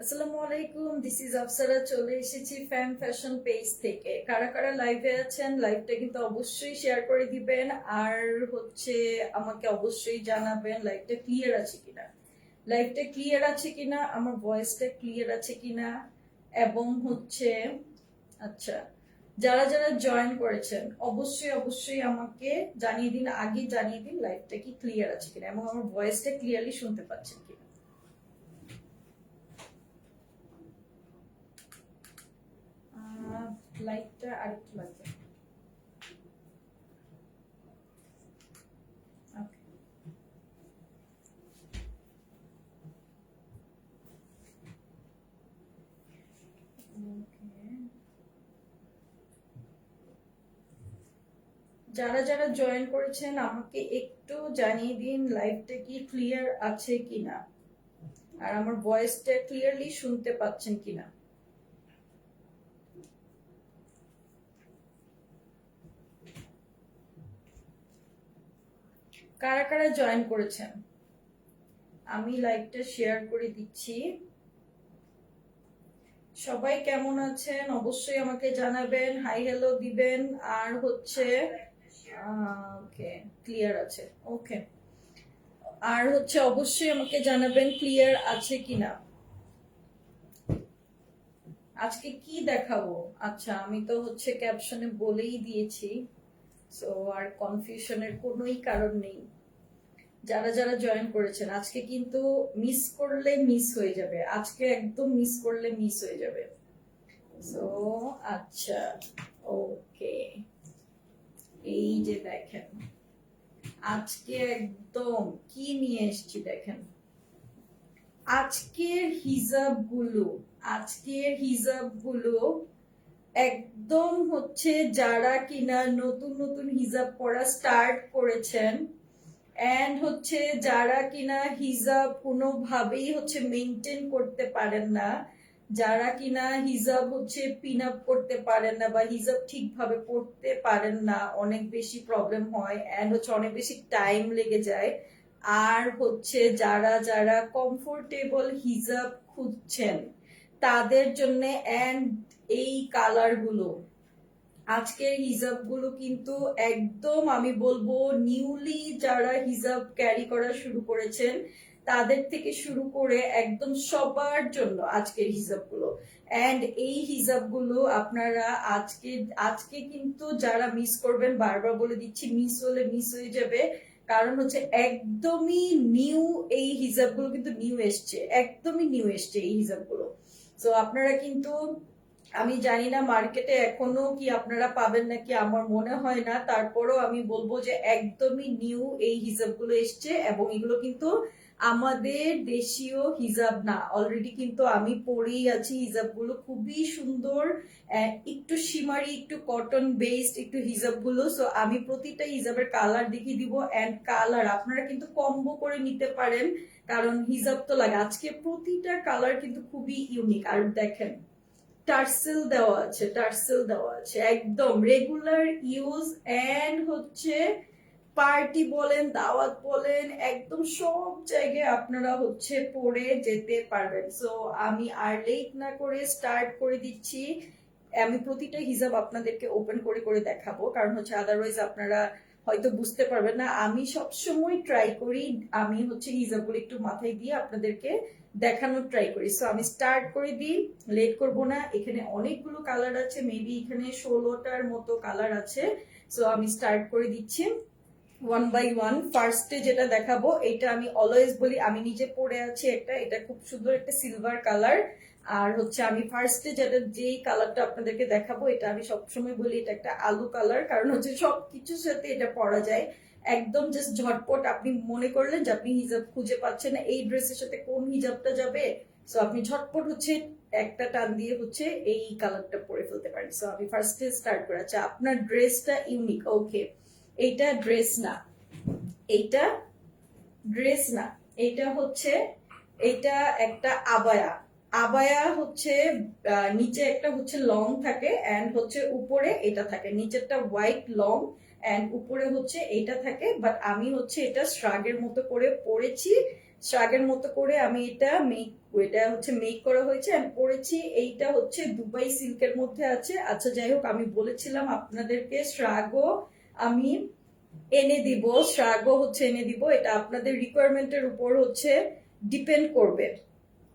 আসসালামু আলাইকুম, this is Afsara. চলে এসেছি ফ্যাম ফ্যাশন পেজ থেকে। কারা কারা লাইভে আছেন, লাইভটা কিন্তু অবশ্যই শেয়ার করে দিবেন। আর আমাকে অবশ্যই জানাবেন লাইভটা ক্লিয়ার আছে কিনা, আমার ভয়েসটা ক্লিয়ার আছে কিনা। এবং আচ্ছা, যারা যারা জয়েন করেছেন অবশ্যই অবশ্যই আমাকে জানিয়ে দিন, আগে জানিয়ে দিন লাইভটা কি ক্লিয়ার আছে কিনা এবং আমার ভয়েসটা ক্লিয়ারলি শুনতে পাচ্ছেন কিনা। লাইটটা আরেকটু লাগবে। যারা যারা জয়েন করেছেন আমাকে একটু জানিয়ে দিন লাইভটা কি ক্লিয়ার আছে কিনা আর আমার ভয়েসটা ক্লিয়ারলি শুনতে পাচ্ছেন কিনা। কারা কারা জয়েন করেছেন আমি লাইভটা শেয়ার করে দিচ্ছি। সবাই কেমন আছেন অবশ্যই আমাকে জানাবেন, হাই হ্যালো দিবেন। আর ওকে, ক্লিয়ার আছে। ওকে, আর অবশ্যই আমাকে জানাবেন ক্লিয়ার আছে কিনা। আজকে কি দেখাবো, আচ্ছা আমি তো ক্যাপশনে বলেই দিয়েছি, সো আর কনফিউশনের কোনোই কারণ নেই। যারা যারা জয়েন করেছেন আজকে কিন্তু মিস করলে মিস হয়ে যাবে, আজকে একদম মিস করলে মিস হয়ে যাবে। সো আচ্ছা, ওকে, এই যে দেখেন আজকে একদম কি নিয়ে এসেছি দেখেন। আজকের হিজাব গুলো একদম যারা কিনা নতুন নতুন হিজাব পরা স্টার্ট করেছেন এন্ড যারা কিনা হিজাব কোনোভাবেই মেনটেন করতে পারেন না, যারা কিনা হিজাব পিন আপ করতে পারেন না বা হিজাব ঠিকভাবে পড়তে পারেন না, অনেক বেশি প্রবলেম হয় এন্ড অনেক বেশি টাইম লেগে যায়। আর যারা যারা কমফোর্টেবল হিজাব খুঁজছেন তাদের জন্য এন্ড এই কালার গুলো, আজকের হিজাব গুলো কিন্তু একদম আমি বলবো নিউলি যারা হিজাব ক্যারি করা শুরু করেছেন তাদের থেকে শুরু করে একদম সবার জন্য আজকের হিজাব গুলো। এন্ড এই হিজাব গুলো আপনারা আজকে আজকে কিন্তু যারা মিস করবেন, বারবার বলে দিচ্ছি, মিস হলে মিস হয়ে যাবে। কারণ একদমই নিউ এই হিজাব গুলো, কিন্তু নিউ এসছে, একদমই নিউ এসছে এই হিজাব গুলো। তো আপনারা কিন্তু, আমি জানি না মার্কেটে এখনো কি আপনারা পাবেন নাকি, আমার মনে হয় না, তারপরও আমি বলবো যে একদমই নিউ এই হিজাবগুলো এসছে এবং এগুলো কিন্তু আমাদের দেশীয় হিজাব না। অলরেডি কিন্তু আমি পরেই আছি হিজাবগুলো, খুবই সুন্দর, একটু শিমারি, একটু কটন বেসড একটু হিজাবগুলো। সো আমি প্রতিটা হিজাবের কালার দেখিয়ে দিব এন্ড কালার আপনারা কিন্তু কম্বো করে নিতে পারেন, কারণ হিজাব তো লাগে। আজকে প্রতিটা কালার কিন্তু খুবই ইউনিক। আর দেখেন টার্সেল দেওয়া আছে, একদম রেগুলার ইউজ এন্ড পার্টি বলেন, দাওয়াত বলেন, একদম সব জায়গায় আপনারা পরে যেতে পারবেন। সো আমি আর লেট না করে স্টার্ট করে দিচ্ছি। আমি প্রতিটা হিজাব আপনাদেরকে ওপেন করে করে দেখাবো, কারণ আদারওয়াইজ আপনারা হয়তো বুঝতে পারবেন না। আমি সবসময় ট্রাই করি, আমি হিজাবগুলো একটু মাথায় দিয়ে আপনাদেরকে দেখানোর ট্রাই করি। সো আমি স্টার্ট করে দিই, লেট করব না। এখানে অনেকগুলো কালার আছে, মেবি এখানে 16টার মতো কালার আছে। সো আমি স্টার্ট করে দিচ্ছি ওয়ান বাই ওয়ান। ফার্স্টে যেটা দেখাবো, এটা আমি অলওয়েজ বলি, আমি নিজে পরে আছি একটা, এটা খুব সুন্দর একটা সিলভার কালার। আর আমি ফার্স্টে যেই কালারটা আপনাদেরকে দেখাবো, এটা আমি সবসময় বলি এটা একটা আলু কালার, কারণ সবকিছুর সাথে এটা পরা যায় একদম জাস্ট ঝটপট। আপনি মনে করলেন যে আপনি হিজাব খুঁজে পাচ্ছেন না, এই ড্রেসের সাথে কোন হিজাবটা যাবে, সো আপনি ঝটপট একটা টান দিয়ে এই কালারটা পরে ফেলতে পারেন। সো আমি ফার্স্টে স্টার্ট করে, আচ্ছা আপনার ড্রেসটা ইউনিক, ওকে এইটা ড্রেস না, এইটা ড্রেস না, এটা এটা একটা আবায়া। আবায়া নিচে একটা লং থাকে এন্ড উপরে এটা থাকে, নিচেরটা হোয়াইট লং এন্ড উপরে এটা থাকে। বাট আমি এটা শ্রাগের মতো করে পরেছি। শ্রাগের মতো করে আমি এটা হচ্ছে মেক করা হয়েছে এন্ড পরেছি। এইটা হচ্ছে দুবাই সিল্কের মধ্যে আছে। আচ্ছা যাই হোক, আমি বলেছিলাম আপনাদেরকে শ্রাগও আমি এনে দিব, শ্রাগও হচ্ছে এনে দিব, এটা আপনাদের রিকোয়ারমেন্টের উপর হচ্ছে ডিপেন্ড করবে।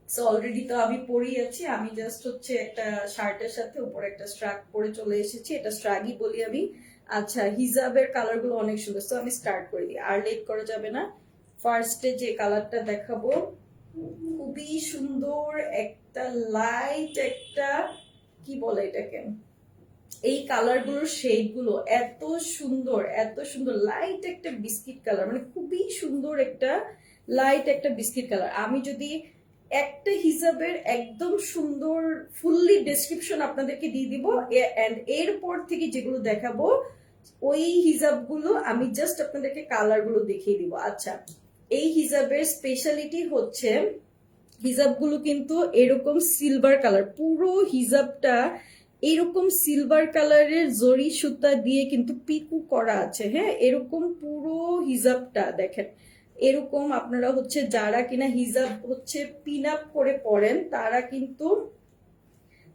সো অলরেডি তো আমি পরেই আছি, আমি জাস্ট হচ্ছে একটা শার্টের সাথে উপরে একটা স্ট্রাগ পরে চলে এসেছি, এটা স্ট্রাগই বলি আমি। আচ্ছা, হিজাবের কালার গুলো অনেক সুন্দর। তো আমি স্টার্ট করে দিই, আর লেট করা যাবে না। ফার্স্টে যে কালারটা দেখাবো, খুবই সুন্দর একটা লাইট একটা, কি বলে এটাকে, এই কালার গুলোর শেড গুলো এত সুন্দর, এত সুন্দর। লাইট একটা বিস্কিট কালার, মানে খুবই সুন্দর একটা লাইট একটা বিস্কিট কালার। আমি যদি একটা হিসাবের একদম সুন্দর ফুললি ডেসক্রিপশন আপনাদেরকে দিয়ে দিব, এন্ড এরপর থেকে যেগুলো দেখাবো ওই হিজাবগুলো আমি জাস্ট আপনাদেরকে কালার গুলো দেখিয়ে দিব। আচ্ছা, এই হিজাবের স্পেশালিটি হচ্ছে হিজাবগুলো কিন্তু এরকম সিলভার কালার, পুরো হিজাবটা এরকম সিলভার কালারের জরি সুতা দিয়ে কিন্তু পিকু করা আছে। হ্যাঁ, এরকম পুরো হিজাবটা দেখেন, এরকম আপনারা হচ্ছে যারা কিনা হিজাব হচ্ছে পিন আপ করে পরেন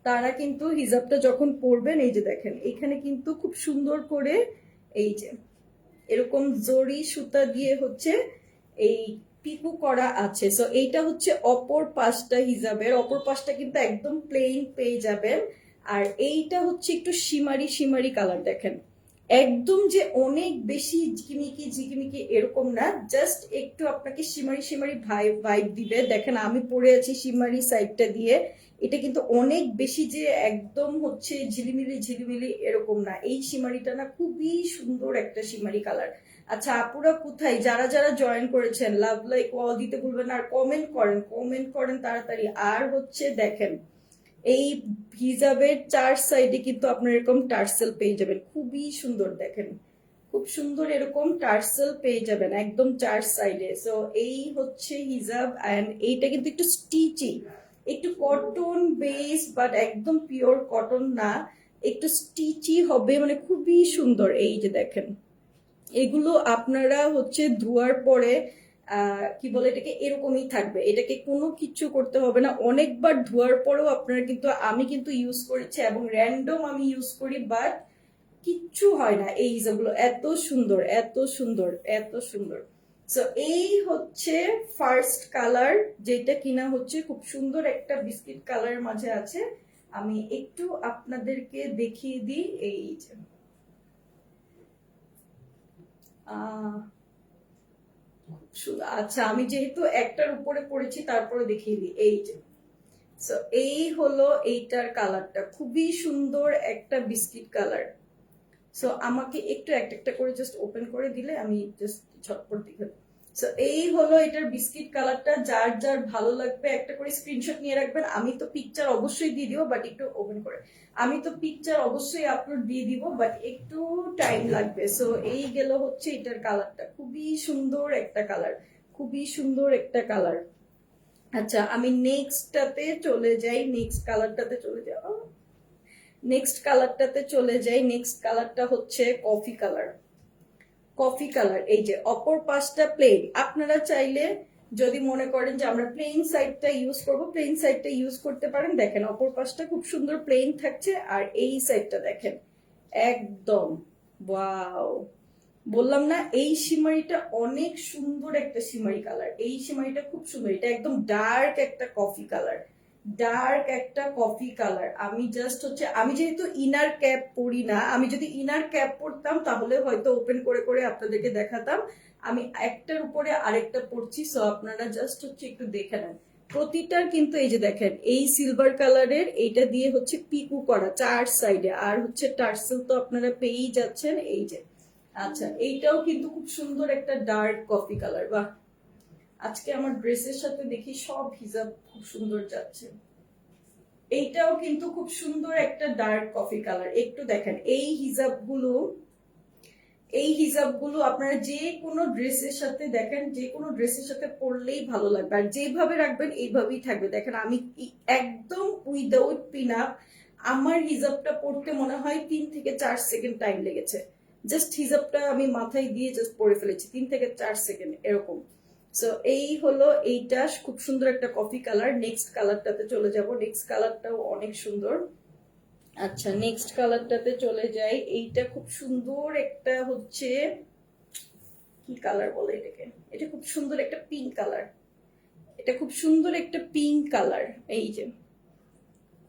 তারা কিন্তু হিজাবটা যখন পরবেন, এই যে দেখেন এখানে কিন্তু খুব সুন্দর করে এই যে এরকম জরি সুতা দিয়ে হচ্ছে এই পিকু করা আছে। সো এইটা হচ্ছে অপর পাশটা, হিজাবের অপর পাশটা কিন্তু একদম প্লেন পেয়ে যাবেন। আর এইটা হচ্ছে একটু শিমারি শিমারি কালার, দেখেন একদম যে অনেক বেশি ঝিকিমিকি ঝিকিমিকি এরকম না, জাস্ট একটু আপনাকে শিমারি শিমারি ভাইব দিবে। দেখেন আমি পরে আছি শিমারি সাইডটা দিয়ে, এটা কিন্তু অনেক বেশি যে একদম হচ্ছে ঝিলিমিলি ঝিলিমিলি এরকম না, এই শিমারিটা না খুবই সুন্দর একটা শিমারি কালার। আচ্ছা আপুরা কোথায়, যারা যারা জয়েন করেছেন লাভ লাইক ওয়াও দিতে ভুলবেন না, আর কমেন্ট করেন তাড়াতাড়ি। আর হচ্ছে দেখেন এই হিজাবের চার সাইডে কিন্তু আপনার এরকম টার্সেল পেয়ে যাবেন, খুবই সুন্দর। দেখেন খুব সুন্দর এরকম টার্সেল পেয়ে যাবেন একদম চার সাইডে। সো এই হচ্ছে হিজাব, এন্ড এইটা কিন্তু একটু স্টিচি, একটু কটন বেস, বাট একদম পিওর কটন না, একটু স্টিচি হবে, মানে খুবই সুন্দর। এই যে দেখেন এগুলো আপনারা হচ্ছে ধোয়ার পরে কি বলে এটাকে, এরকমই থাকবে, এটাকে কোনো কিছু করতে হবে না। অনেকবার ধোয়ার পরেও আপনারা কিন্তু, আমি কিন্তু ইউজ করেছি এবং র্যান্ডম আমি ইউজ করি, বাট কিচ্ছু হয় না। এই হিসাবগুলো এত সুন্দর, এত সুন্দর, এত সুন্দর। সো এই হচ্ছে ফার্স্ট কালার, যেটা কিনা হচ্ছে খুব সুন্দর একটা বিস্কিট কালারের মাঝে আছে। আমি একটু আপনাদেরকে দেখিয়ে দিই। এই যে আচ্ছা, আমি যেহেতু একটার উপরে পড়েছি তারপরে দেখিয়ে দিই। এই যে সো এই হলো এইটার কালারটা, খুবই সুন্দর একটা বিস্কিট কালার। সো আমাকে একটু একটা একটা করে জাস্ট ওপেন করে দিলে আমি জাস্ট ঝটপট দেখে। সো এই হলো এটার বিস্কিট কালারটা, যার যার ভালো লাগবে একটা করে স্ক্রিনশট নিয়ে রাখবেন। আমি তো পিকচার অবশ্যই দিয়ে দিব, বাট একটু ওপেন করে, আমি তো পিকচার অবশ্যই আপলোড দিয়ে দিব, বাট একটু টাইম লাগবে। সো এই গেল হচ্ছে এটার কালারটা, খুবই সুন্দর একটা কালার, খুবই সুন্দর একটা কালার। আচ্ছা আমি নেক্সটটাতে চলে যাই, নেক্সট কালারটাতে চলে যাও, নেক্সট কালারটাতে চলে যাই। নেক্সট কালারটা হচ্ছে কফি কালার। কফি কালার, এই যে অপর পাশটা প্লেন, আপনারা চাইলে যদি মনে করেন যে আমরা প্লেন সাইডটা ইউজ করব, প্লেন সাইডটা ইউজ করতে পারেন। দেখেন অপর পাশটা খুব সুন্দর প্লেন থাকছে, আর এই সাইডটা দেখেন একদম ওয়াও। বললাম না এই সিমারিটা অনেক সুন্দর একটা সিমারি কালার, এই সিমারিটা খুব সুন্দর, এটা একদম ডার্ক একটা কফি কালার, ডার্ক একটা কফি কালার। আমি জাস্ট হচ্ছে, আমি যেহেতু ইনার ক্যাপ পরি না, আমি যদি ইনার ক্যাপ পরতাম তাহলে হয়তো ওপেন করে করে আপনাদেরকে দেখাতাম। আমি একটার উপরে আরেকটা পরছি, সো আপনারা জাস্ট হচ্ছে একটু দেখে নেন। প্রতিটার কিন্তু এই যে দেখেন এই সিলভার কালারের, এইটা দিয়ে হচ্ছে পিকু করা চার সাইডে, আর হচ্ছে টার্সেল তো আপনারা পেয়েই যাচ্ছেন। এই যে আচ্ছা, এইটাও কিন্তু খুব সুন্দর একটা ডার্ক কফি কালার। বাহ, আজকে আমার ড্রেসের সাথে দেখি সব হিজাব খুব সুন্দর যাচ্ছে। এইটাও কিন্তু খুব সুন্দর একটা ডার্ক কফি কালার। একটু দেখেন এই হিজাবগুলো আপনারা যে কোনো ড্রেসের সাথে, দেখেন যে কোনো ড্রেসের সাথে পরলেই ভালো লাগবে, আর যেভাবে রাখবেন এইভাবেই থাকবে। দেখেন আমি একদম উইদাউট পিন আপ, আমার হিজাবটা পরতে মনে হয় 3 থেকে 4 সেকেন্ড টাইম লেগেছে। জাস্ট হিজাবটা আমি মাথায় দিয়ে জাস্ট পরে ফেলেছি, 3 থেকে 4 সেকেন্ড এরকম। সো এই হলো এইটা, খুব সুন্দর একটা কফি কালার। নেক্সট কালারটাতে চলে যাব, নেক্সট কালারটাও অনেক সুন্দর। আচ্ছা নেক্সট কালারটাতে চলে যাই, এইটা খুব সুন্দর একটা হচ্ছে, কি কালার বলে এটাকে, এটা খুব সুন্দর একটা পিঙ্ক কালার, এটা খুব সুন্দর একটা পিঙ্ক কালার, এই যে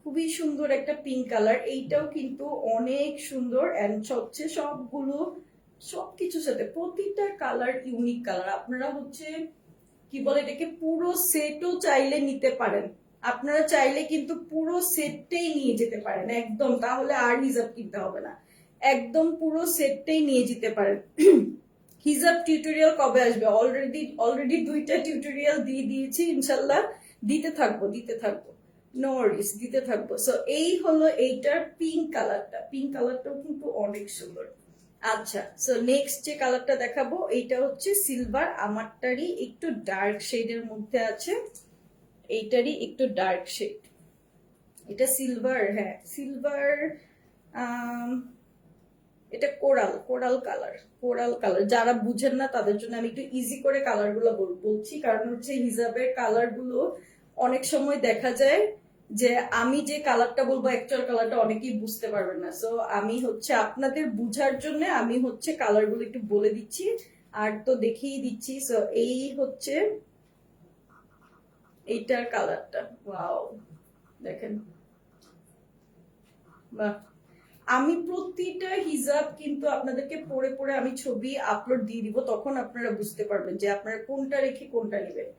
খুবই সুন্দর একটা পিঙ্ক কালার। এইটাও কিন্তু অনেক সুন্দর এন্ড হচ্ছে সবগুলো সবকিছুর সাথে প্রতিটা কালার ইউনিক কালার। আপনারা হচ্ছে কি বলে এটাকে, পুরো সেটও চাইলে নিতে পারেন, আপনারা চাইলে কিন্তু পুরো সেটটাই নিয়ে যেতে পারেন একদম, তাহলে আর হিজাব কিনতে হবে না, একদম পুরো সেটটাই নিয়ে যেতে পারেন। হিজাব টিউটোরিয়াল কবে আসবে? অলরেডি দুইটা টিউটোরিয়াল দিয়ে দিয়েছি, ইনশাল্লাহ দিতে থাকবো নো ওয়ারিস, দিতে থাকবো। সো এই হলো এইটার পিঙ্ক কালারটা, পিঙ্ক কালারটাও কিন্তু অনেক সুন্দর। আচ্ছা সো নেক্সট যে কালারটা দেখাবো এইটা হচ্ছে সিলভার, আমারটারই একটু ডার্ক শেডের মধ্যে আছে, এইটারই একটু ডার্ক শেড, এটা সিলভার, হ্যাঁ সিলভার, এটা কোরাল কালার, কোরাল কালার। যারা বুঝেন না তাদের জন্য আমি একটু ইজি করে কালার গুলো বলছি, কারণ হচ্ছে হিজাবের কালার গুলো অনেক সময় দেখা যায় যে আমি যে কালারটা বলবো অ্যাকচুয়াল কালারটা অনেকেই বুঝতে পারবেন না। সো আমি হচ্ছে আপনাদের বুঝার জন্য আমি হচ্ছে কালার গুলো একটু বলে দিচ্ছি আর তো দেখিয়ে দিচ্ছি। সো এই হচ্ছে এইটার কালারটা, ওয়াও দেখেন, বাহ। আমি প্রতিটা হিজাব কিন্তু আপনাদেরকে পরে পরে আমি ছবি আপলোড দিয়ে দিব, তখন আপনারা বুঝতে পারবেন যে আপনারা কোনটা রেখে কোনটা নেবেন।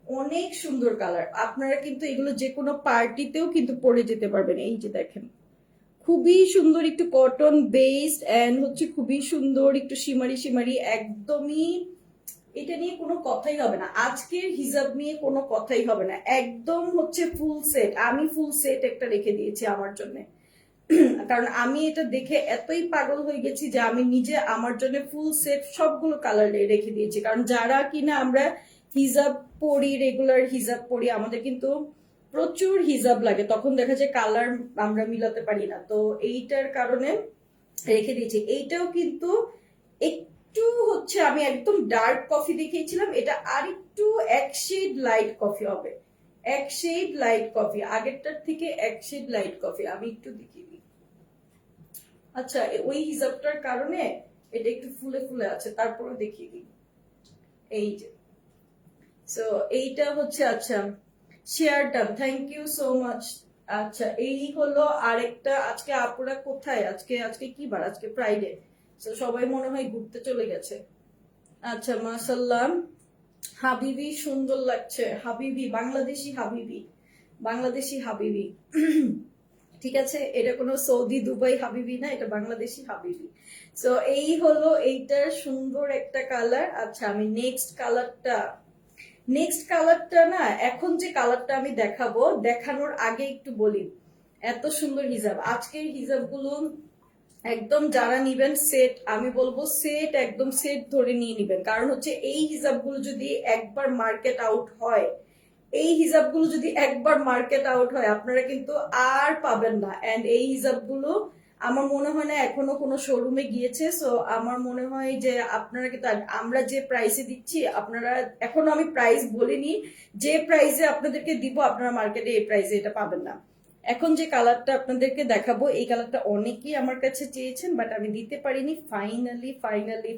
অনেক সুন্দর কালার, আপনারা কিন্তু এগুলো যে কোনো পার্টিতেও কিন্তু পরে যেতে পারবেন। এই যে দেখেন খুবই সুন্দর একটু কটন বেসড এন্ড হচ্ছে খুবই সুন্দর একটু শিমারি শিমারি, একদমই এটা নিয়ে কোনো কথাই হবে না, আজকের হিজাব নিয়ে কোনো কথাই হবে না, একদম হচ্ছে ফুল সেট। আমি ফুল সেট একটা রেখে দিয়েছি আমার জন্য, কারণ আমি এটা দেখে এতই পাগল হয়ে গেছি যে আমি নিজে আমার জন্য ফুল সেট সবগুলো কালার রেখে দিয়েছি। কারণ যারা কিনা আমরা হিজাব পরি, রেগুলার হিজাব পরি, আমাদের কিন্তু প্রচুর হিজাব লাগে, তখন দেখা যায় কালার আমরা মিলাতে পারি না, তো এইটার কারণে রেখে দিয়েছি। এইটাও কিন্তু একটু হচ্ছে আমি একদম ডার্ক কফি দেখিয়েছিলাম, এটা আর একটু এক শেড লাইট কফি হবে, এক শেড লাইট কফি, আগেরটার থেকে এক শেড লাইট কফি। আমি একটু দেখিয়ে দিই। আচ্ছা ওই হিজাবটার কারণে এটা একটু ফুলে ফুলে আছে, তারপরে দেখিয়ে দিই। এই যে সো এইটা হচ্ছে, আচ্ছা share done, thank you so much. আচ্ছা এই হলো আরেকটা। আজকে আপুরা কোথায়? আজকে আজকে কি বার? আজকে ফ্রাইডে, সবাই মনে হয় ঘুরতে চলে গেছে। আচ্ছা মাশাল্লাহ, হাবিবি সুন্দর লাগছে, হাবিবি বাংলাদেশি হাবিবি, বাংলাদেশি হাবিবি। ঠিক আছে, এটা কোনো সৌদি দুবাই হাবিবি না, এটা বাংলাদেশি হাবিবি। সো এই হলো এইটার সুন্দর একটা কালার। আচ্ছা আমি নেক্সট কালারটা না, এখন যে কালারটা আমি দেখাবো দেখানোর আগে একটু বলি, এত সুন্দর হিজাব, আজকের হিজাব গুলো একদম যারা নিবেন সেট, আমি বলবো সেট, একদম সেট ধরে নিয়ে নিবেন। কারণ হচ্ছে এই হিজাবগুলো যদি একবার মার্কেট আউট হয়, এই হিজাবগুলো যদি একবার মার্কেট আউট হয় আপনারা কিন্তু আর পাবেন না। এন্ড এই হিজাবগুলো আমার মনে হয় না এখনো কোনো শোরুমে গিয়েছে। সো আমার মনে হয় যে আপনারা কিন্তু, আমরা যে প্রাইসে দিচ্ছি, আপনারা, এখনো আমি প্রাইস বলিনি, যে প্রাইসে আপনাদেরকে দিব আপনারা মার্কেটে এই প্রাইসে এটা পাবেন না। এখন যে কালারটা আপনাদেরকে দেখাবো এই কালারটা অনেকেই আমার কাছে চেয়েছেন, বাট আমি দিতে পারিনি।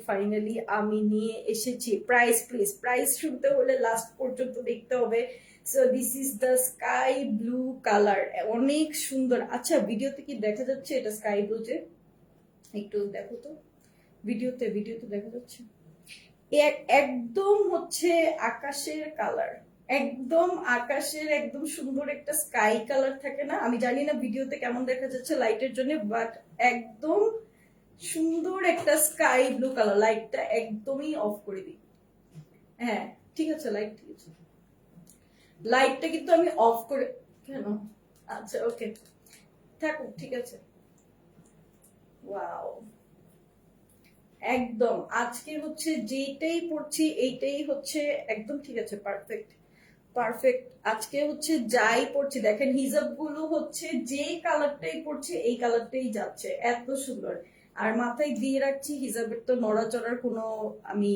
ফাইনালি আমি নিয়ে এসেছি। প্রাইস প্লিজ, প্রাইস শুনতে হলে লাস্ট পর্যন্ত দেখতে হবে। So this is the sky blue colour, অনেক সুন্দর। আচ্ছা ভিডিওতে কি দেখা যাচ্ছে এটা স্কাই ব্লু? যে একটু দেখো তো, ভিডিওতে দেখা যাচ্ছে একদম হচ্ছে আকাশের কালার, একদম আকাশের একদম সুন্দর একটা স্কাই কালার থাকে না, আমি জানি না ভিডিওতে কেমন দেখা যাচ্ছে লাইটের জন্য, বাট একদম সুন্দর একটা স্কাই ব্লু কালার। লাইটটা একদমই অফ করে দিই, হ্যাঁ ঠিক আছে, লাইট ঠিক আছে, লাইটটা কিন্তু আমি অফ করে, কেন? আচ্ছা ওকে থাকুক, ঠিক আছে। ওয়াও, একদম আজকে হচ্ছে যেটাই পড়ছি এইটাই হচ্ছে একদম ঠিক আছে, পারফেক্ট পারফেক্ট। আজকে হচ্ছে যাই পড়ছি দেখেন, হিজাব গুলো হচ্ছে যে কালারটাই পড়ছে এই কালারটাই যাচ্ছে, এত সুন্দর। আর মাথায় দিয়ে রাখছি, হিজাবের তো নড়াচড়ার কোনো আমি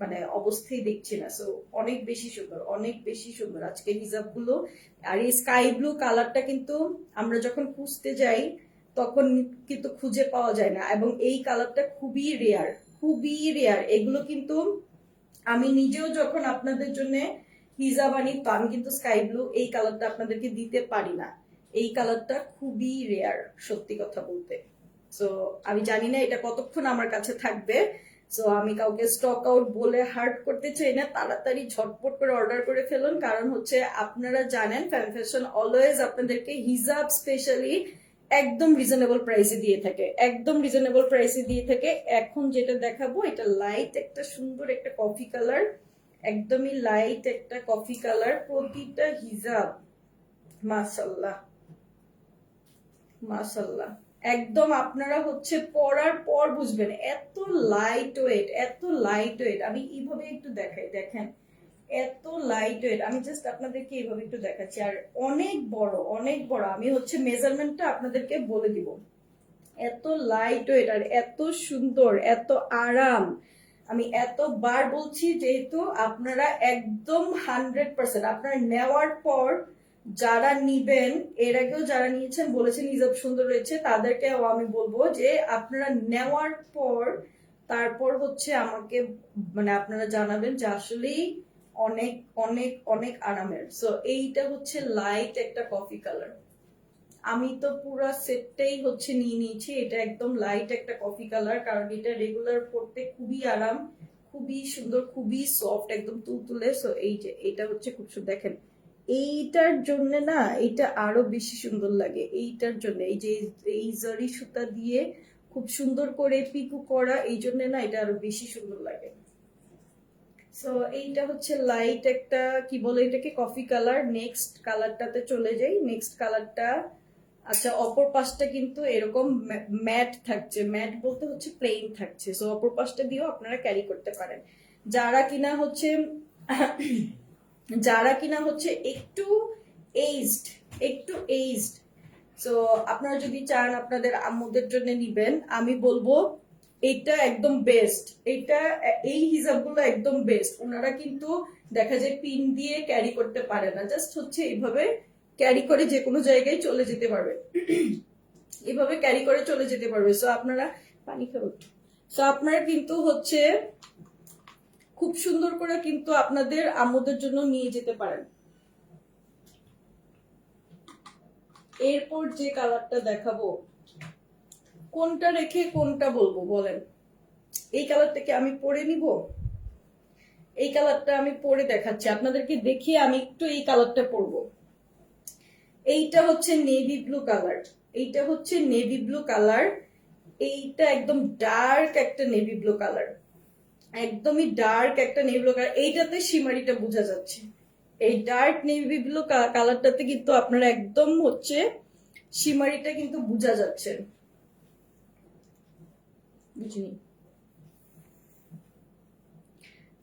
মানে অবস্থায় দেখছি না। সো অনেক বেশি সুন্দর, অনেক বেশি সুন্দর আজকে হিজাব গুলো। আর এই স্কাই ব্লু কালারটা কিন্তু আমরা যখন খুঁজতে যাই তখন কিন্তু খুঁজে পাওয়া যায় না, এবং এই কালারটা খুবই রেয়ার, খুবই রেয়ার। এগুলো কিন্তু আমি নিজেও যখন আপনাদের জন্য হিজাব আনি তো আমি কিন্তু স্কাই ব্লু এই কালারটা আপনাদেরকে দিতে পারি না। এই কালারটা খুবই রেয়ার সত্যি কথা বলতে। সো আমি জানি না এটা কতক্ষণ আমার কাছে থাকবে। সো আমি কাউকে স্টক আউট বলে হার্ট করতে চাই না, তাড়াতাড়ি ঝটপট করে অর্ডার করে ফেলুন। কারণ হচ্ছে আপনারা জানেন ফ্যান ফ্যাশন অলওয়েজ আপনাদেরকে হিজাব স্পেশালি একদম রিজনেবল প্রাইসে দিয়ে থাকে, একদম রিজনেবল প্রাইসে দিয়ে থাকে। এখন যেটা দেখাবো এটা লাইট একটা সুন্দর একটা কফি কালার, একদমই লাইট একটা কফি কালার। প্রতিটা হিজাব মাশাআল্লাহ মাশাআল্লাহ, একদম আপনারা হচ্ছে পরার পর বুঝবেন এত লাইট ওয়েট, এত লাইট ওয়েট। আমি এইভাবে একটু দেখাই, দেখেন এত লাইট ওয়েট। আমি জাস্ট আপনাদেরকে এইভাবে একটু দেখাচ্ছি। আর অনেক বড়, অনেক বড়। আমি হচ্ছে মেজারমেন্টটা আপনাদেরকে বলে দিব। এত লাইট ওয়েট আর এত সুন্দর, এত আরাম। আমি এতবার বলছি যেহেতু আপনারা একদম 100% আপনারা নেওয়ার পর যারা নিবেন, এর আগেও যারা নিয়েছেন বলেছেন হিজাব সুন্দর রয়েছে, তাদেরকেও আমি বলবো যে আপনারা নেওয়ার পর তারপর হচ্ছে আমাকে মানে আপনারা জানাবেন যে আসলেই অনেক অনেক অনেক আরামের। সো এইটা হচ্ছে লাইট একটা কফি কালার। আমি তো পুরো সেটটাই হচ্ছে নিয়ে নিয়েছি। এটা একদম লাইট একটা কফি কালার, কারণ এটা রেগুলার পরতে খুবই আরাম, খুবই সুন্দর, খুবই সফট, একদম তুলতুলে। সো এই যে এটা হচ্ছে খুব সুন্দর, দেখেন এইটার জন্য না এটা আরো বেশি সুন্দর লাগে। এইটার জন্য এই যে এই জরি সুতা দিয়ে খুব সুন্দর করে পিকু করা, এই জন্য না এটা আরো বেশি সুন্দর লাগে। সো এইটা হচ্ছে লাইট একটা কি বলে এটাকে কফি কালার। নেক্সট কালারটাতে চলে যাই। নেক্সট কালারটা আচ্ছা, অপর পাশটা কিন্তু এরকম ম্যাট থাকছে, ম্যাট বলতে হচ্ছে প্লেন থাকছে। সো অপর পাশটা দিয়েও আপনারা ক্যারি করতে পারেন। যারা কিনা হচ্ছে যারা কিনা হচ্ছে একটু এইজড, একটু এইজড, সো আপনারা যদি চান আপনাদের আম্মুদের জন্য নিবেন, আমি বলবো এটা একদম বেস্ট। এটা এই হিজাবগুলো একদম বেস্ট। ওনারা কিন্তু দেখা যায় পিন দিয়ে ক্যারি করতে পারে না, জাস্ট হচ্ছে এইভাবে ক্যারি করে যে কোনো জায়গায় চলে যেতে পারবে, এভাবে ক্যারি করে চলে যেতে পারবে। সো আপনারা পানি খাবেন, সো আপনারা কিন্তু হচ্ছে খুব সুন্দর করে কিন্তু আপনাদের আম্মুদের জন্য নিয়ে যেতে পারেন। এরপর যে কালারটা দেখাবো, কোনটা রেখে কোনটা বলবো বলেন? এই কালারটাকে আমি পরে নিব, এই কালারটা আমি পরে দেখাচ্ছি আপনাদেরকে, দেখিয়ে আমি একটু এই কালারটা পরবো। এইটা হচ্ছে নেভি ব্লু কালার, এইটা হচ্ছে নেভি ব্লু কালার। এইটা একদম ডার্ক একটা নেভি ব্লু কালার, একদমই ডার্ক একটা নেভি ব্লু কালার। এইটাতে শিমারিটা বোঝা যাচ্ছে। এই ডার্ক নেভি ব্লু কালারটাতে কিন্তু আপনারা একদম হচ্ছে শিমারিটা কিন্তু বোঝা যাচ্ছে, বুঝিনি।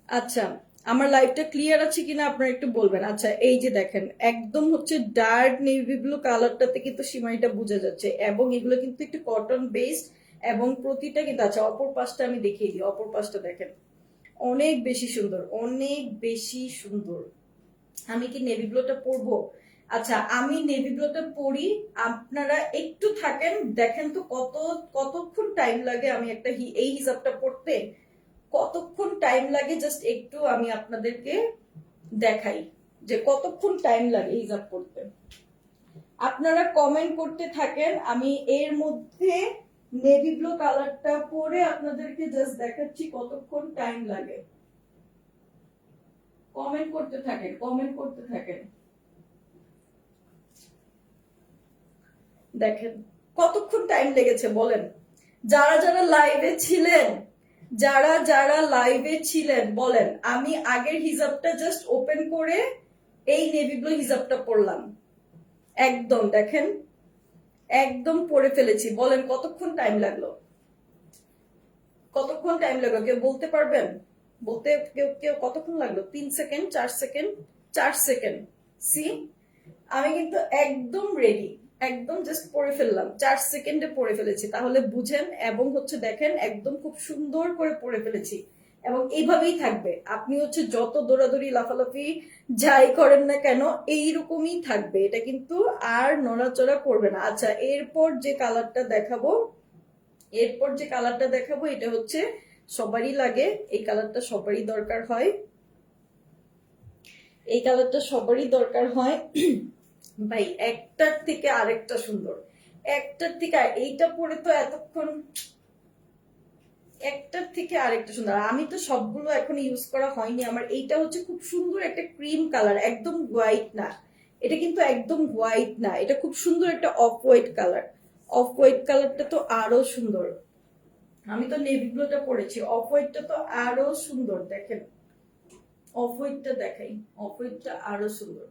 আচ্ছা, আমার লাইভটা ক্লিয়ার আছে কিনা আপনারা একটু বলবেন। আচ্ছা, এই যে দেখেন একদম হচ্ছে ডার্ক নেভি ব্লু কালারটাতে কিন্তু সীমাইটা বোঝা যাচ্ছে, এবং এগুলো কিন্তু একটু কটন বেসড, এবং প্রতিটা কিন্তু আচ্ছা অপর পাশটা আমি দেখিয়ে দিই। অপর পাশটা দেখেন অনেক বেশি সুন্দর, অনেক বেশি সুন্দর। আমি কি নেভি ব্লুটা পরবো? আচ্ছা, আমি নেভি ব্লুটা পরি, আপনারা একটু থাকেন, দেখেন তো কতক্ষণ টাইম লাগে আমি একটা এই হিসাবটা পড়তে, কতক্ষণ টাইম লাগে জাস্ট একটু আমি আপনাদেরকে দেখাই যে কতক্ষণ টাইম লাগে হিজাব করতে। আপনারা কমেন্ট করতে থাকেন, আমি এর মধ্যে নেভি ব্লু কালারটা পরে আপনাদেরকে জাস্ট দেখাচ্ছি কতক্ষণ টাইম লাগে। কমেন্ট করতে থাকেন, কমেন্ট করতে থাকেন। দেখেন কতক্ষণ টাইম লেগেছে বলেন। যারা যারা লাইভে ছিলেন, যারা যারা লাইভে ছিলেন বলেন। আমি আগের হিজাবটা জাস্ট ওপেন করে এই নেভি ব্লু হিজাবটা পরলাম, একদম দেখেন একদম পরে ফেলেছি। বলেন কতক্ষণ টাইম লাগলো, কতক্ষণ টাইম লাগলো কেউ বলতে পারবেন? বলতে কেউ কেউ কতক্ষণ লাগলো? 3 সেকেন্ড, 4 সেকেন্ড, 4 সেকেন্ড। সি, আমি কিন্তু একদম রেডি, একদম জাস্ট পরে ফেললাম, 4 সেকেন্ডে পরে ফেলেছি। তাহলে বুঝেন, এবং হচ্ছে দেখেন একদম খুব সুন্দর করে পরে ফেলেছি, এবং এইভাবেই থাকবে। আপনি হচ্ছে যত দৌড়াদৌড়ি লাফালাফি যাই করেন না কেন এইরকমই থাকবে, এটা কিন্তু আর নড়াচড়া করবে না। আচ্ছা, এরপর যে কালারটা দেখাবো, এটা হচ্ছে সবারই লাগে, এই কালারটা সবারই দরকার হয়, এই কালারটা সবারই দরকার হয় ভাই। একটার থেকে আরেকটা সুন্দর, একটার থেকে এইটা পরে তো এতক্ষণ, একটার থেকে আরেকটা সুন্দর। আমি তো সবগুলো এখন ইউজ করা হয়নি আমার। এইটা হচ্ছে খুব সুন্দর একটা ক্রিম কালার, একদম হোয়াইট না, এটা কিন্তু একদম হোয়াইট না, এটা খুব সুন্দর একটা off white colour. Off white কালারটা তো আরো সুন্দর, আমি তো নেভি ব্লুটা পরেছি, অফ হোয়াইটটা তো আরো সুন্দর। দেখেন অফ হোয়াইটটা দেখাই, অফ হোয়াইটটা আরো সুন্দর।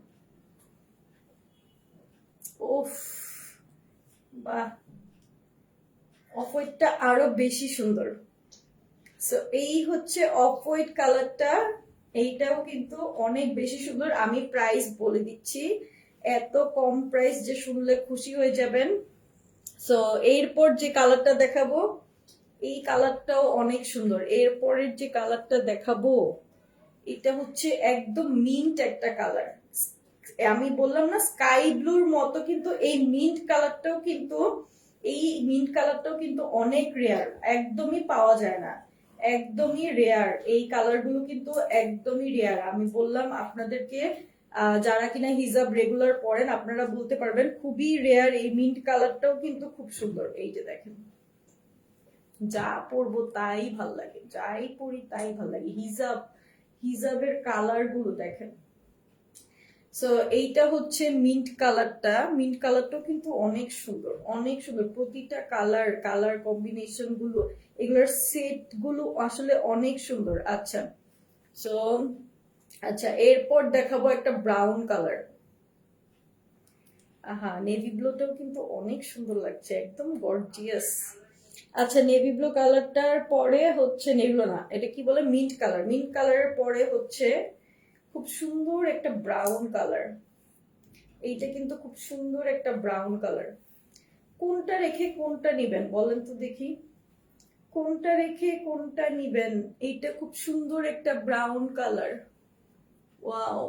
ওফ, বাহ, অফ হোয়াইটটা আরো বেশি সুন্দর। সো এই হচ্ছে অফ হোয়াইট কালারটা, এইটাও কিন্তু অনেক বেশি সুন্দর। আমি প্রাইস বলে দিচ্ছি, এত কম প্রাইস যে শুনলে খুশি হয়ে যাবেন। সো এরপর যে কালারটা দেখাবো, এই কালারটাও অনেক সুন্দর। এরপরের যে কালারটা দেখাবো, এটা হচ্ছে একদম মিন্ট একটা কালার। আমি বললাম না স্কাই ব্লুর মতো, কিন্তু এই মিন্ট কালারটাও কিন্তু, এই মিন্ট কালারটাও কিন্তু অনেক রেয়ার, একদমই পাওয়া যায় না, একদমই রেয়ার। এই কালারগুলো কিন্তু একদমই রেয়ার। আমি বললাম আপনাদেরকে, যারা কিনা হিজাব রেগুলার পরেন আপনারা বলতে পারবেন খুবই রেয়ার। এই মিন্ট কালারটাও কিন্তু খুব সুন্দর। এই যে দেখেন, যা পরবো তাই ভাল লাগে, যাই পরি তাই ভাল লাগে। হিজাবের কালার গুলো দেখেন। সো এইটা হচ্ছে মিন্ট কালারটা, মিন্ট কালারটাও কিন্তু অনেক সুন্দর, অনেক সুন্দর। প্রতিটা কালার কম্বিনেশন গুলো, এগুলোর সেট গুলো আসলে অনেক সুন্দর। আচ্ছা, সো আচ্ছা এরপর দেখাবো একটা ব্রাউন কালার। আহা, নেভি ব্লুটাও কিন্তু অনেক সুন্দর লাগছে, একদম গর্জিয়াস। আচ্ছা, নেভি ব্লু কালারটার পরে হচ্ছে, নেভি ব্লু না, এটা কি বলে, মিন্ট কালার। মিন্ট কালারের পরে হচ্ছে খুব সুন্দর একটা ব্রাউন কালার। এইটা কিন্তু খুব সুন্দর একটা ব্রাউন কালার। কোনটা রেখে কোনটা নিবেন বলেন তো দেখি, কোনটা রেখে কোনটা নিবেন? এইটা খুব সুন্দর একটা ব্রাউন কালার। ওয়াও,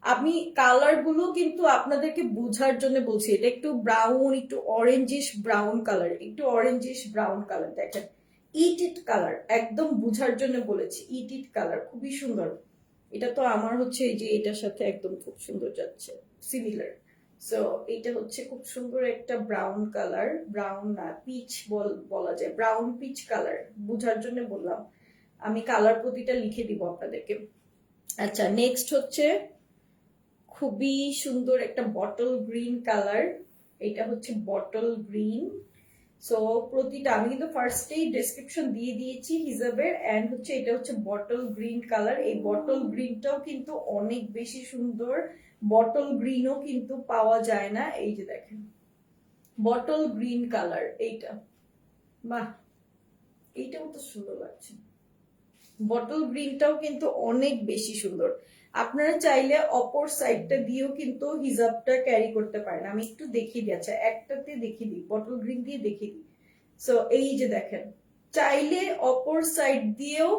আমি কালার গুলো কিন্তু আপনাদেরকে বোঝার জন্য বলছি, এটা একটু ব্রাউন, একটু অরেঞ্জিশ ব্রাউন কালার, একটু অরেঞ্জিশ ব্রাউন কালার। দেখেন ইট ইট কালার, একদম বোঝার জন্য বলেছি, ইট ইট কালার খুবই সুন্দর। এটা তো আমার হচ্ছে এই যে এটার সাথে একদম খুব সুন্দর যাচ্ছে, সিমিলার। সো এটা হচ্ছে খুব সুন্দর একটা ব্রাউন কালার, ব্রাউন না পিচ বলা যায়, ব্রাউন পিচ কালার, বোঝার জন্য বললাম। আমি কালার প্রতিটা লিখে দিব আপনাদেরকে। আচ্ছা, নেক্সট হচ্ছে খুবই সুন্দর একটা বটল গ্রিন কালার। এটা হচ্ছে বটল গ্রিন। সো প্রতিটা আমি কিন্তু ফার্স্টেই ডেসক্রিপশন দিয়ে দিয়েছি হিজাবের, এন্ড হচ্ছে এটা হচ্ছে বটল গ্রিন কালার। এই বটল গ্রিনটাও কিন্তু অনেক বেশি সুন্দর, বটল গ্রিনও কিন্তু পাওয়া যায় না। এই যে দেখেন বটল গ্রিন কালার, এইটা বাহ, এইটাও তো সুন্দর লাগছে। বটল গ্রিনটাও কিন্তু অনেক বেশি সুন্দর। আপনারা চাইলে অপর সাইডটা দিয়েও কিন্তু হিজাবটা ক্যারি করতে পারেন। আমি একটু দেখিয়ে দিই, আচ্ছা একটাতে দেখিয়ে দিই, বটল গ্রিন দিয়ে দেখিয়ে দিই। সো এই যে দেখেন, চাইলে অপর সাইড দিয়েও,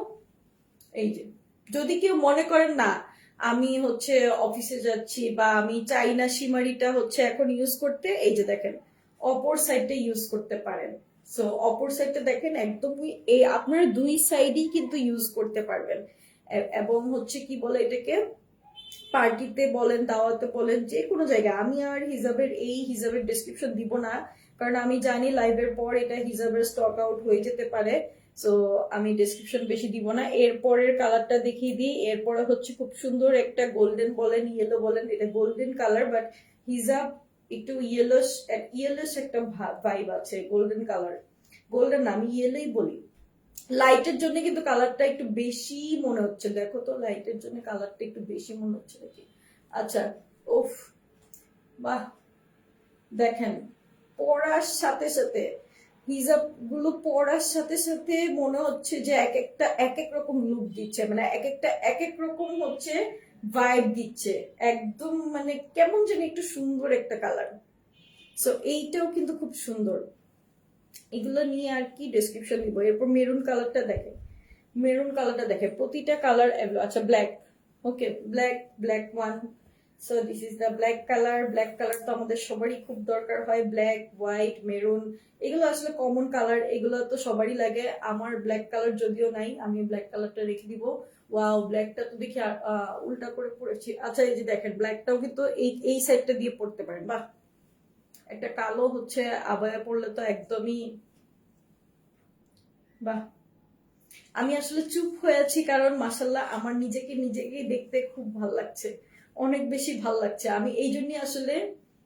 এই যে যদি কেউ মনে করেন না আমি হচ্ছে অফিসে যাচ্ছি বা আমি চাই না সিমারিটা হচ্ছে এখন ইউজ করতে, এই যে দেখেন অপর সাইডটা ইউজ করতে পারেন। সো অপর সাইডটা দেখেন একদমই, এই আপনারা দুই সাইডই কিন্তু ইউজ করতে পারবেন। এবং হচ্ছে কি বলে এটাকে, পার্টিতে বলেন, দাওয়াতে বলেন, যে কোনো জায়গায়। আমি আর হিজাবের ডেসক্রিপশন দিব না, কারণ আমি জানি লাইভের পর এটা হিজাবের স্টক আউট হয়ে যেতে পারে। সো আমি ডেসক্রিপশন বেশি দিব না। এরপরের কালারটা দেখিয়ে দিই। এরপরে হচ্ছে খুব সুন্দর একটা গোল্ডেন বলেন, ইয়েলো বলেন, এটা গোল্ডেন কালার, বাট হিজাব একটু ইয়েলোস একটা ভাইব আছে, গোল্ডেন কালার, গোল্ডেন না আমি ইয়েলোই বলি। লাইটের জন্য কিন্তু কালারটা একটু বেশি মনে হচ্ছে, দেখো তো লাইটের জন্য কালারটা একটু বেশি মনে হচ্ছে নাকি। আচ্ছা, ওফ, বাহ, দেখেন পরার সাথে সাথে, হিজাব গুলো পরার সাথে সাথে মনে হচ্ছে যে এক একটা এক এক রকম লুক দিচ্ছে, মানে এক একটা এক এক রকম হচ্ছে ভাইব দিচ্ছে, একদম মানে কেমন যেন একটু সুন্দর একটা কালার। সো এইটাও কিন্তু খুব সুন্দর। এগুলো নিয়ে আর কি ডেসক্রিপশন দিব। এরপর মেরুন কালারটা দেখেন, মেরুন কালারটা দেখে, প্রতিটা কালার। আচ্ছা black, okay black, black one. So this is the black colour. Black colour তো আমাদের সবারই খুব দরকার হয়, ব্ল্যাক, হোয়াইট, মেরুন, এগুলো আসলে কমন কালার, এগুলো তো সবারই লাগে। আমার ব্ল্যাক কালার যদিও নাই, আমি ব্ল্যাক কালারটা রেখে দিব। ওয়াও, ব্ল্যাকটা তো দেখি উল্টা করে পড়েছি। আচ্ছা এই যে দেখেন, ব্ল্যাকটাও কিন্তু এই এই সাইডটা দিয়ে পড়তে পারেন। বাহ, একটা কালো হচ্ছে আবায়া পড়লে তো একদমই বাহ। আমি আসলে চুপ হয়ে আছি কারণ মাসাল্লাহ আমার নিজেকে নিজেকেই দেখতে খুব ভাল লাগছে, অনেক বেশি ভাল লাগছে। আমি এই জন্য আসলে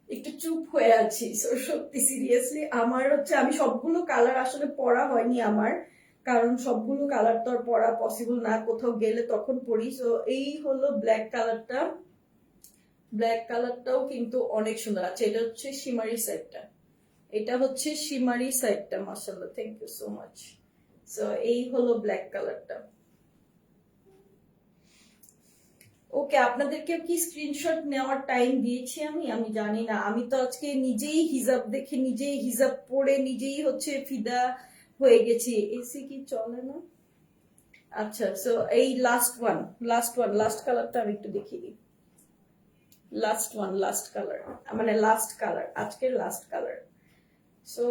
একটু চুপ হয়ে আছি। সত্যি সিরিয়াসলি আমার হচ্ছে, আমি সবগুলো কালার আসলে পরা হয়নি আমার, কারণ সবগুলো কালার তো আর পরা পসিবল না, কোথাও গেলে তখন পরি। তো এই হলো ব্ল্যাক কালারটা। ব্ল্যাক কালারটাও কিন্তু অনেক সুন্দর আছে। এটা হচ্ছে শিমারি সাইডটা, এটা হচ্ছে শিমারি সাইডটা। মাশাআল্লাহ, thank you so much. So এই হলো ব্ল্যাক কালারটা। ওকে, আপনাদেরকে কি স্ক্রিনশট নেওয়ার টাইম দিয়েছি আমি? আমি জানি না, আমি তো আজকে নিজেই হিজাব দেখে, নিজেই হিজাব পরে, নিজেই হচ্ছে ফিদা হয়ে গেছি। এসি কি চলে না? আচ্ছা, সো এই last one, last one, last কালারটা আমি একটু দেখিয়ে দিই। লাস্ট ওয়ান, লাস্ট কালার, মানে লাস্ট কালার, আজকের last colour. So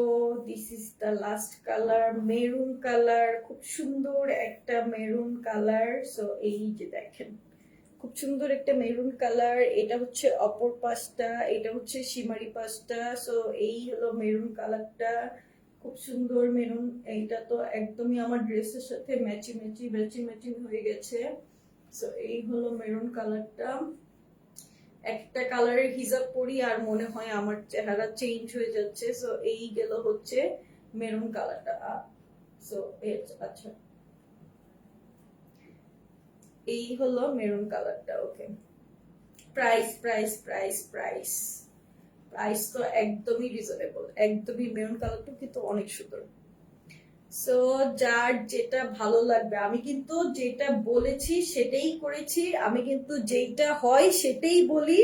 this is the last colour, maroon colour, খুব সুন্দর একটা মেরুন কালার। সো এই যে দেখেন, খুব সুন্দর একটা মেরুন কালার। এটা হচ্ছে অপর পাশটা, এটা হচ্ছে শিমারি পাশটা। সো এই হলো মেরুন কালারটা, খুব সুন্দর মেরুন। এইটা তো একদমই আমার ড্রেসের সাথে ম্যাচিং হয়ে গেছে। সো এই হলো মেরুন কালারটা। একটা কালারের হিজাব পরি আর মনে হয় আমার চেহারা চেঞ্জ হয়ে যাচ্ছে। সো এই গেল হচ্ছে মেরুন কালারটা। সো আচ্ছা, এই হলো মেরুন কালারটা। Okay, price price price price price তো একদমই রিজনেবল, একদমই। মেরুন কালারটা কিন্তু অনেক সুন্দর। সো যার যেটা ভালো লাগবে, আমি কিন্তু যেটা বলেছি সেটাই করেছি, আমি কিন্তু যেটা হয় সেটাই বলি।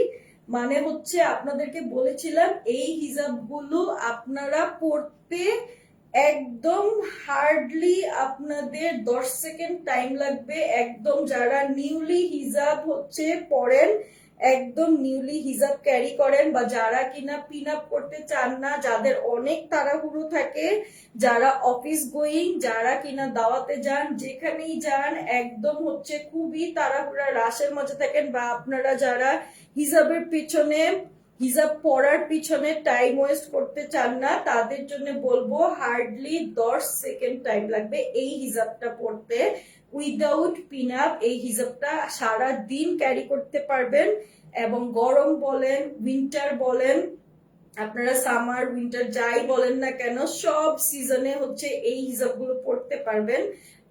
মানে হচ্ছে আপনাদেরকে বলেছিলাম এই হিজাবগুলো আপনারা পড়তে একদম হার্ডলি আপনাদের 10 সেকেন্ড টাইম লাগবে। একদম যারা নিউলি হিজাব হচ্ছে পড়েন, একদম নিউলি হিজাব ক্যারি করেন, বা যারা কিনা পিন আপ করতে চান না, যাদের অনেক তাড়াহুড়ো থাকে, যারা অফিস গোয়িং, যারা কিনা দাওয়াতে যান, যেখানেই যান একদম হচ্ছে খুবই তাড়াহুড়া রাশের মধ্যে থাকেন, বা আপনারা যারা হিজাবের পিছনে, হিজাব পড়ার পিছনে টাইম ওয়েস্ট করতে চান না, তাদের জন্য বলবো হার্ডলি 10 সেকেন্ড টাইম লাগবে এই হিজাবটা পড়তে। উইদাউট পিন আপ এই হিজাবটা সারা দিন ক্যারি করতে পারবেন, এবং গরম বলেন, উইন্টার বলেন, আপনারা সামার উইন্টার যাই বলেন না কেন, সব সিজনে হচ্ছে এই হিজাবগুলো পড়তে পারবেন।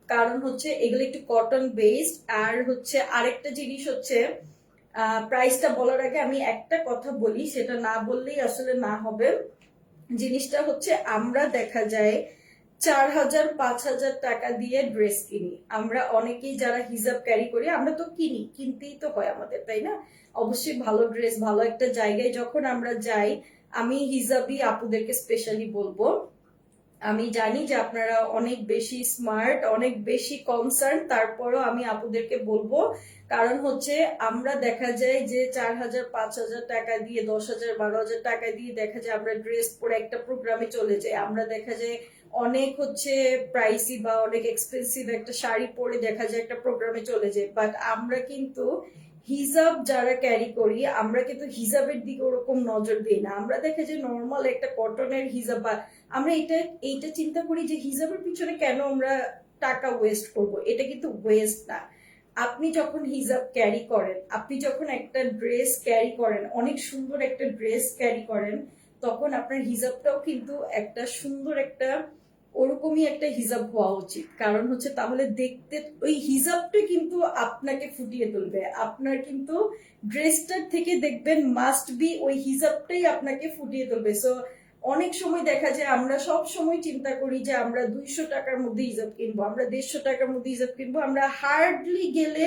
কারণ হচ্ছে এগুলো একটু কটন বেসড। আর হচ্ছে আরেকটা জিনিস হচ্ছে, প্রাইসটা বলার আগে আমি একটা কথা বলি, সেটা না বললেই আসলে না হবে। জিনিসটা হচ্ছে, আমরা দেখা যায় 4,000 5,000 টাকা দিয়ে ড্রেস কিনি। আমরা অনেকেই যারা হিজাব ক্যারি করি, আমরা তো কিনি, কিনতেই তো হয় আমাদের, তাই না? অবশ্যই ভালো ড্রেস, ভালো একটা জায়গায় যখন আমরা যাই, আমি হিজাবি আপুদেরকে স্পেশালি বলবো, আমি জানি যে আপনারা অনেক বেশি স্মার্ট, অনেক বেশি কনসার্ন, তারপরও আমি আপুদেরকে বলবো। কারণ হচ্ছে আমরা দেখা যায় যে 4,000 5,000 টাকা দিয়ে, 10,000 12,000 টাকা দিয়ে দেখা যায় আমরা ড্রেস পরে একটা প্রোগ্রামে চলে যাই। আমরা দেখা যায় অনেক হচ্ছে প্রাইসি বা অনেক এক্সপেন্সিভ একটা শাড়ি পরে দেখা যায় একটা প্রোগ্রামে চলে যাই, বাট আমরা কিন্তু হিজাব যারা ক্যারি করি, আমরা কিন্তু হিজাবের দিকে ওরকম নজর দিই না। আমরা দেখা যায় নর্মাল একটা কটনের হিজাব, বা আমরা এইটা চিন্তা করি যে হিজাবের পিছনে কেন আমরা টাকা ওয়েস্ট করব। এটা কিন্তু ওয়েস্ট না। আপনি যখন হিজাব ক্যারি করেন, আপনি যখন একটা ড্রেস ক্যারি করেন, অনেক সুন্দর একটা ড্রেস ক্যারি করেন, তখন আপনার হিজাবটাও কিন্তু একটা সুন্দর একটা ওরকমই একটা হিজাব হওয়া উচিত। কারণ হচ্ছে তাহলে দেখতে ওই হিজাবটা কিন্তু আপনাকে ফুটিয়ে তুলবে। আপনার কিন্তু ড্রেসটার থেকে দেখবেন মাস্ট বি ওই হিজাবটাই আপনাকে ফুটিয়ে তুলবে। সো অনেক সময় দেখা যায় আমরা সব সময় চিন্তা করি যে আমরা 200 টাকার মধ্যে হিজাব কিনবো, আমরা 150 টাকার মধ্যে হিজাব কিনবো, আমরা হার্ডলি গেলে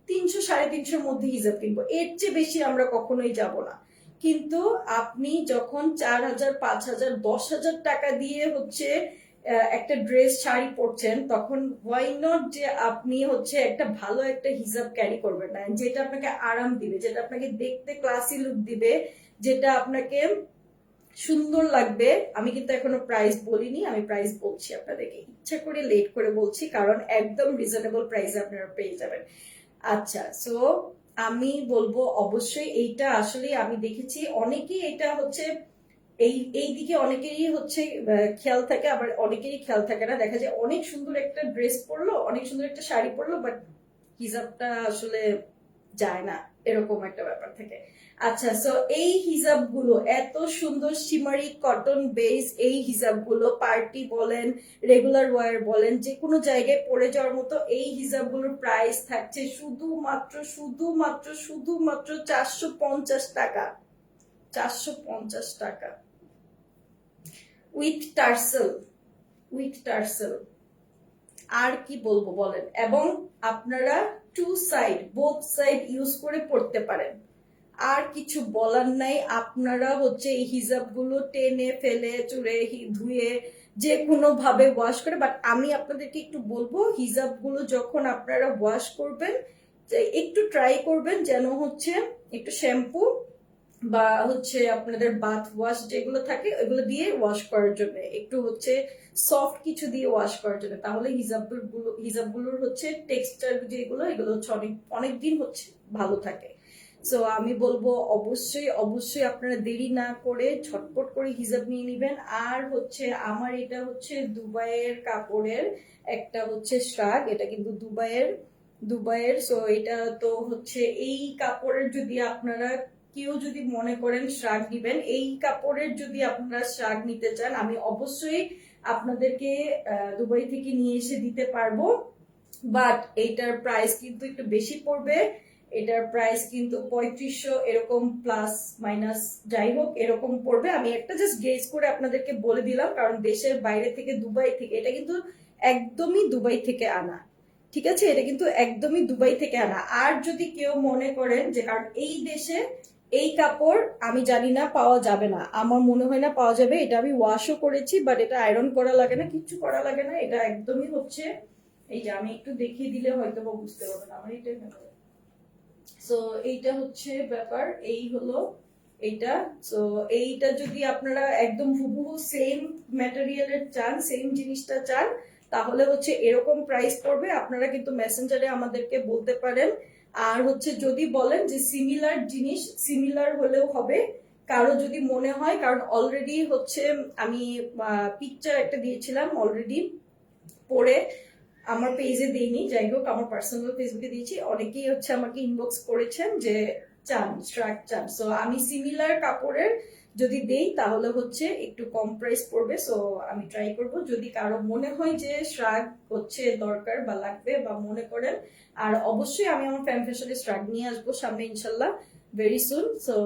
300 350 মধ্যে হিজাব কিনবো, এর চেয়ে বেশি আমরা কখনোই যাব না। কিন্তু আপনি যখন 4,000 5,000 10,000 টাকা দিয়ে হচ্ছে একটা ড্রেস শাড়ি পরছেন, তখন ওয়াই নট যে আপনি হচ্ছে একটা ভালো একটা হিজাব ক্যারি করবেন না, যেটা আপনাকে আরাম দিবে, যেটা আপনাকে দেখতে ক্লাসি লুক দিবে, যেটা আপনাকে সুন্দর লাগবে। আমি কিন্তু এখনো প্রাইস বলিনি, আমি প্রাইস বলছি আপনাদেরকে, ইচ্ছা করে লেট করে বলছি, কারণ একদম রিজনেবল প্রাইসে আপনারা পেয়ে যাবেন। আচ্ছা, সো আমি বলবো অবশ্যই এইটা আসলে আমি দেখেছি অনেকেই এটা হচ্ছে এই দিকে অনেকেরই হচ্ছে খেয়াল থাকে, আবার অনেকেরই খেয়াল থাকে না। দেখা যায় অনেক সুন্দর একটা ড্রেস পরলো, অনেক সুন্দর একটা শাড়ি পরলো, বাট হিজাবটা আসলে যায় না, এরকম একটা ব্যাপার থাকে। আচ্ছা, সো এই হিজাব গুলো এত সুন্দর শিমারি কটন বেস, এই হিজাব গুলো পার্টি বলেন, রেগুলার ওয়ার বলেন, যে কোনো জায়গায় পরে যাওয়ার মতো এই হিজাব গুলোর প্রাইস থাকছে শুধুমাত্র শুধুমাত্র শুধুমাত্র 450 টাকা। 450 টাকা উইথ টার্সেল, উইথ টার্সেল। আর কি বলবো বলেন, এবং আপনারা two side, both side use করে পড়তে পারেন। আর কিছু বলার নাই, আপনারা হচ্ছে এই হিজাব গুলো টেনে ফেলে চুড়ে ধুয়ে যে কোনো ভাবে ওয়াশ করে, বাট আমি আপনাদেরকে একটু বলবো হিজাব গুলো যখন আপনারা ওয়াশ করবেন একটু ট্রাই করবেন যেন হচ্ছে একটু শ্যাম্পু বা হচ্ছে আপনাদের বাথ ওয়াশ যেগুলো থাকে ওইগুলো দিয়ে ওয়াশ করার জন্য, একটু হচ্ছে সফট কিছু দিয়ে ওয়াশ করার জন্য, তাহলে হিজাবগুলোর হচ্ছে টেক্সচার যেগুলো এগুলো হচ্ছে অনেক অনেক দিন হচ্ছে ভালো থাকে। সো আমি বলবো অবশ্যই অবশ্যই আপনারা দেরি না করে ঝটপট করে হিজাব নিয়ে নিবেন। আর হচ্ছে আমার এটা হচ্ছে দুবাইয়ের কাপড়ের একটা হচ্ছে শ্রাগ, এটা কিন্তু দুবাইয়ের সো এটা তো হচ্ছে এই কাপড়ের যদি আপনারা কেউ যদি মনে করেন শ্রাগ দিবেন, এই কাপড়ের যদি আপনারা শ্রাগ নিতে চান, আমি অবশ্যই আপনাদেরকে দুবাই থেকে নিয়ে এসে দিতে পারবো, বাট এইটার প্রাইস কিন্তু একটু বেশি পড়বে। এটার প্রাইস কিন্তু 3500 এরকম প্লাস মাইনাস যাই হোক এরকম পড়বে। আমি একটা জাস্ট গেস করে আপনাদেরকে বলে দিলাম, কারণ দেশের বাইরে থেকে দুবাই থেকে, এটা কিন্তু একদমই দুবাই থেকে আনা, ঠিক আছে, এটা কিন্তু একদমই দুবাই থেকে আনা। আর যদি কেউ মনে করেন যে কারণ এই দেশে এই কাপড় আমি জানি না পাওয়া যাবে না, আমার মনে হয় না পাওয়া যাবে, এটা আমি ওয়াশও করেছি, বাট এটা আয়রন করা লাগে না, কিচ্ছু করা লাগে না, এটা একদমই হচ্ছে এই যে আমি একটু দেখিয়ে দিলে হয়তো বা বুঝতে পারবেন আমার এটা। সো এইটা হচ্ছে ব্যাপার, এই হলো এইটা। সো এইটা যদি আপনারা একদম হুবহু সেম ম্যাটেরিয়ালের চান, সেম জিনিসটা চান, তাহলে হচ্ছে এরকম প্রাইস পড়বে। আপনারা কিন্তু মেসেঞ্জারে আমাদেরকে বলতে পারেন। আর হচ্ছে যদি বলেন যে সিমিলার জিনিস, সিমিলার হলেও হবে, কারো যদি মনে হয়, কারণ অলরেডি হচ্ছে আমি পিকচার একটা দিয়েছিলাম অলরেডি পরে, আমার পেজে দিইনি, যাই হোক আমার পার্সোনাল ফেসবুকে দিয়েছি, অনেকেই হচ্ছে আমাকে ইনবক্স করেছেন যে চান শ্রাগ চান। সো আমি সিমিলার কাপড়ের যদি দেই তাহলে হচ্ছে একটু কম প্রাইস পড়বে। সো আমি ট্রাই করব, যদি কারো মনে হয় যে শ্রাগ হচ্ছে দরকার বা লাগবে বা মনে করেন। আর অবশ্যই আমি আমার ফ্যাম ফ্যাশনে শ্রাগ নিয়ে আসবো সামনে ইনশাল্লাহ ভেরি সুন। সো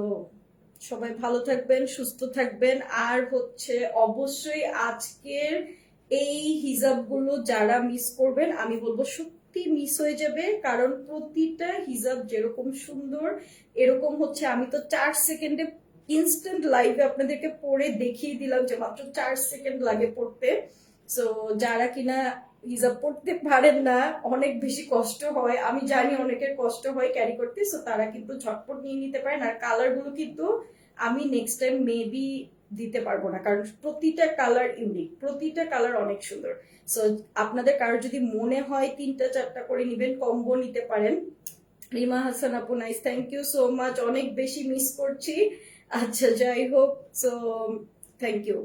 সবাই ভালো থাকবেন, সুস্থ থাকবেন। আর হচ্ছে অবশ্যই আজকের এই হিজাবগুলো যারা মিস করবেন, আমি বলবো সত্যি মিস হয়ে যাবে, কারণ প্রতিটা হিজাব যেরকম সুন্দর এরকম হচ্ছে আমি তো 4 সেকেন্ডে ইনস্ট্যান্ট লাইভে আপনাদেরকে পরে দেখিয়ে দিলাম যে মাত্র 4 সেকেন্ড লাগে পড়তে। সো যারা কিনা হিজাব পড়তে পারেন না, অনেক বেশি কষ্ট হয়, আমি জানি অনেকের কষ্ট হয় ক্যারি করতে, সো তারা কিন্তু ঝটপট নিয়ে নিতে পারেন। আর কালার গুলো কিন্তু আমি নেক্সট টাইম মেবি দিতে পারবো না, কারণ প্রতিটা কালার ইউনিক, প্রতিটা কালার অনেক সুন্দর। সো আপনাদের কারোর যদি মনে হয় 3টা 4টা করে নিবেন, কম্বো নিতে পারেন। রিমা হাসান আপু nice, thank you so much, অনেক বেশি মিস করছি। আচ্ছা যাই হোক, সো থ্যাংক ইউ।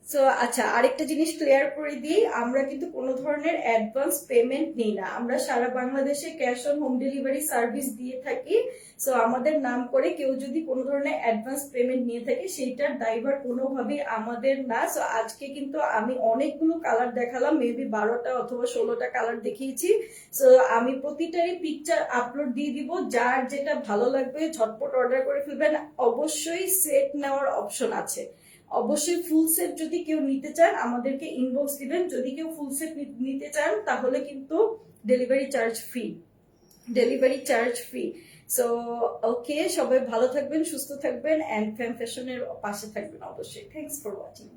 সো আচ্ছা, আরেকটা জিনিস ক্লিয়ার করে দিই, আমরা কিন্তু কোনো ধরনের অ্যাডভান্স পেমেন্ট নিই না, আমরা সারা বাংলাদেশে cash on home delivery service দিয়ে থাকি। সো আমাদের নাম করে কেউ যদি কোনো ধরনের অ্যাডভান্স পেমেন্ট নিয়ে থাকে সেইটার দায়ভার কোনোভাবেই আমাদের না। সো আজকে কিন্তু আমি অনেকগুলো কালার দেখালাম, মেবি 12টা অথবা 16টা কালার দেখিয়েছি। সো আমি প্রতিটারই পিকচার আপলোড দিয়ে দিব, যার যেটা ভালো লাগবে ঝটপট অর্ডার করে ফেলবেন। অবশ্যই সেট নেওয়ার অপশন আছে, অবশ্যই ফুল সেট যদি কেউ নিতে চান আমাদেরকে ইনবক্স দিবেন, যদি কেউ ফুল সেট নিতে চান তাহলে কিন্তু delivery charge free, delivery charge free. So okay, সবাই ভালো থাকবেন, সুস্থ থাকবেন, অ্যান্ড ফ্যাম ফ্যাশনের পাশে থাকবেন অবশ্যই। Thanks for watching.